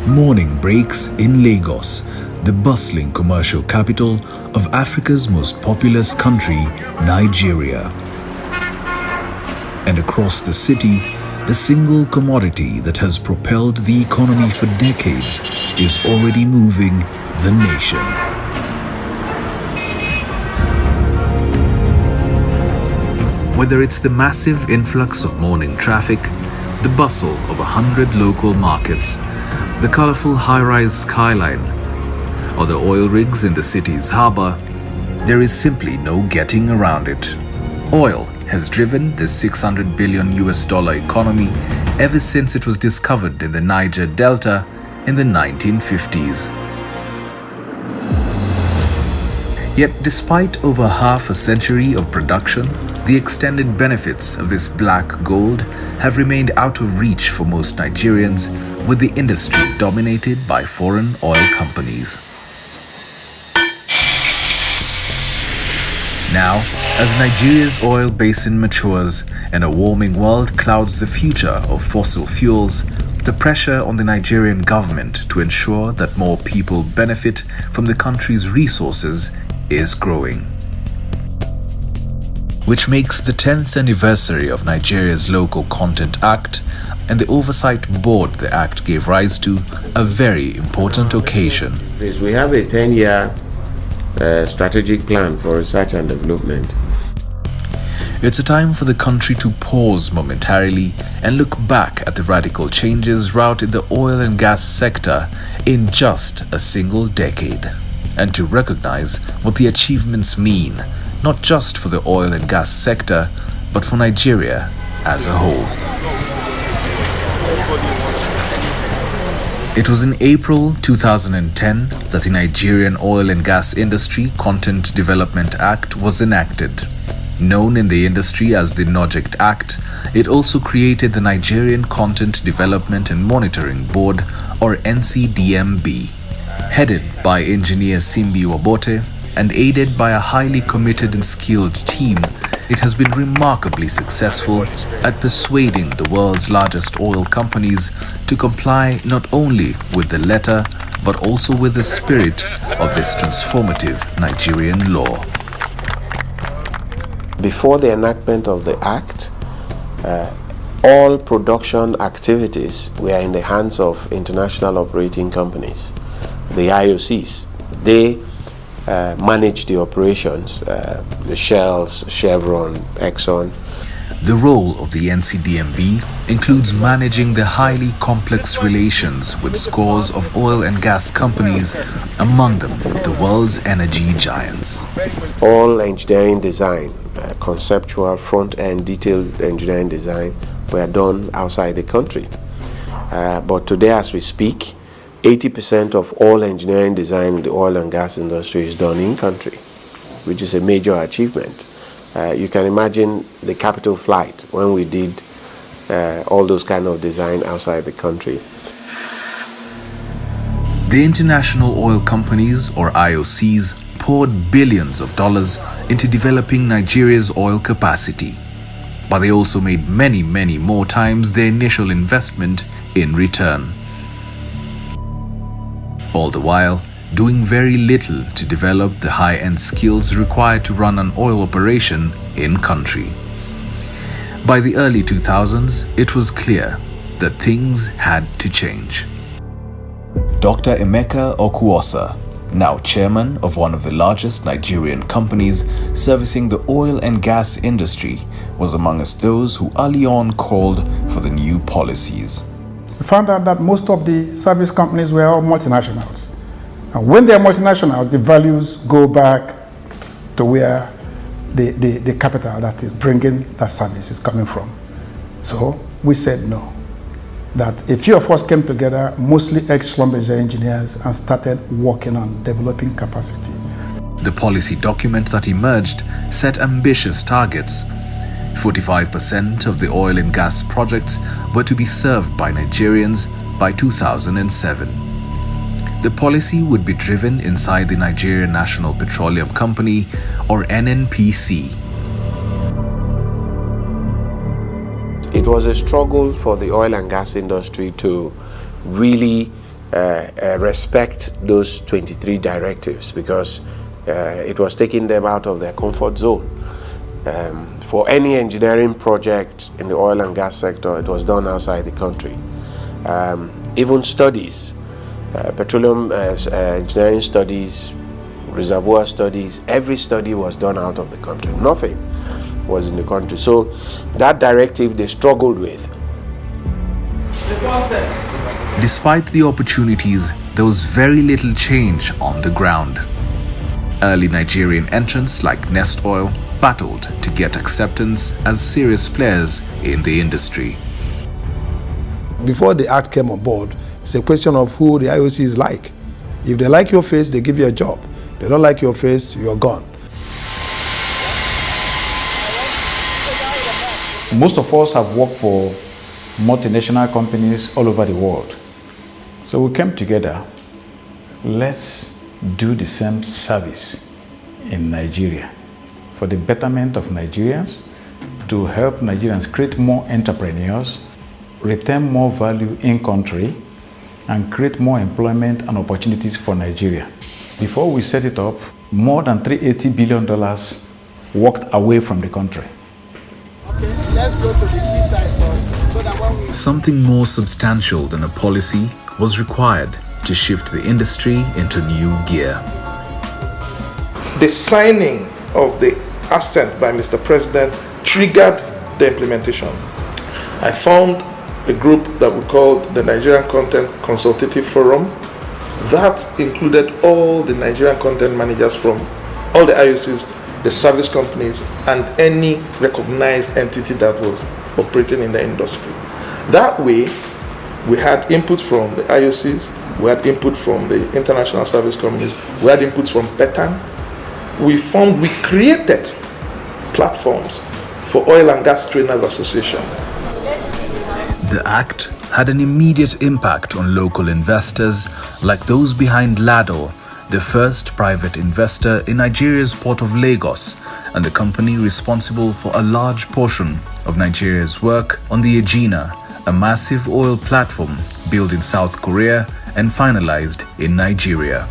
Morning breaks in Lagos, the bustling commercial capital of Africa's most populous country, Nigeria. And across the city, the single commodity that has propelled the economy for decades is already moving the nation. Whether it's the massive influx of morning traffic, the bustle of 100 local markets, the colorful high-rise skyline, or the oil rigs in the city's harbor, there is simply no getting around it. Oil has driven the $600 billion economy ever since it was discovered in the Niger Delta in the 1950s. Yet despite over half a century of production, the extended benefits of this black gold have remained out of reach for most Nigerians, with the industry dominated by foreign oil companies. Now, as Nigeria's oil basin matures and a warming world clouds the future of fossil fuels, the pressure on the Nigerian government to ensure that more people benefit from the country's resources is growing. Which makes the 10th anniversary of Nigeria's Local Content Act and the oversight board the act gave rise to a very important occasion. We have a 10-year strategic plan for research and development. It's a time for the country to pause momentarily and look back at the radical changes wrought in the oil and gas sector in just a single decade, and to recognize what the achievements mean, not just for the oil and gas sector, but for Nigeria as a whole. It was in April 2010 that the Nigerian Oil and Gas Industry Content Development Act was enacted. Known in the industry as the NOJECT Act, it also created the Nigerian Content Development and Monitoring Board, or NCDMB. Headed by engineer Simbi Wabote and aided by a highly committed and skilled team, it has been remarkably successful at persuading the world's largest oil companies to comply not only with the letter but also with the spirit of this transformative Nigerian law. Before the enactment of the Act, all production activities were in the hands of international operating companies, the IOCs. They manage the operations, the Shells, Chevron, Exxon. The role of the NCDMB includes managing the highly complex relations with scores of oil and gas companies, among them the world's energy giants. All engineering design, conceptual front-end detailed engineering design were done outside the country. But today as we speak, 80% of all engineering design in the oil and gas industry is done in country, which is a major achievement. You can imagine the capital flight when we did all those kind of design outside the country. The international oil companies, or IOCs, poured billions of dollars into developing Nigeria's oil capacity. But they also made many more times their initial investment in return. All the while, doing very little to develop the high-end skills required to run an oil operation in country. By the early 2000s, it was clear that things had to change. Dr. Emeka Okuosa, now chairman of one of the largest Nigerian companies servicing the oil and gas industry, was amongst those who early on called for the new policies. We found out that most of the service companies were all multinationals. And when they're multinationals, the values go back to where the capital that is bringing that service is coming from. So we said no. That a few of us came together, mostly ex-Schlumberger engineers, and started working on developing capacity. The policy document that emerged set ambitious targets. 45% of the oil and gas projects were to be served by Nigerians by 2007. The policy would be driven inside the Nigerian National Petroleum Company, or NNPC. It was a struggle for the oil and gas industry to really respect those 23 directives, because it was taking them out of their comfort zone. For any engineering project in the oil and gas sector, it was done outside the country. Even studies, petroleum engineering studies, reservoir studies, every study was done out of the country. Nothing was in the country. So that directive they struggled with. Despite the opportunities, there was very little change on the ground. Early Nigerian entrants like Nest Oil battled to get acceptance as serious players in the industry. Before the act came on board, it's a question of who the IOC is like. If they like your face, they give you a job. They don't like your face, you're gone. Most of us have worked for multinational companies all over the world. So we came together, let's do the same service in Nigeria for the betterment of Nigerians, to help Nigerians create more entrepreneurs, retain more value in country, and create more employment and opportunities for Nigeria. Before we set it up, more than $380 billion walked away from the country. Okay, let's go to the key side first, so that when we... Something more substantial than a policy was required to shift the industry into new gear. The signing of the assent by Mr. President triggered the implementation. I formed a group that we called the Nigerian Content Consultative Forum. That included all the Nigerian content managers from all the IOCs, the service companies, and any recognized entity that was operating in the industry. That way, we had input from the IOCs, we had input from the international service companies, we had inputs from PETAN. We created platforms for Oil and Gas Trainers Association. The act had an immediate impact on local investors like those behind Lado, the first private investor in Nigeria's port of Lagos, and the company responsible for a large portion of Nigeria's work on the Egina, a massive oil platform built in South Korea and finalized in Nigeria.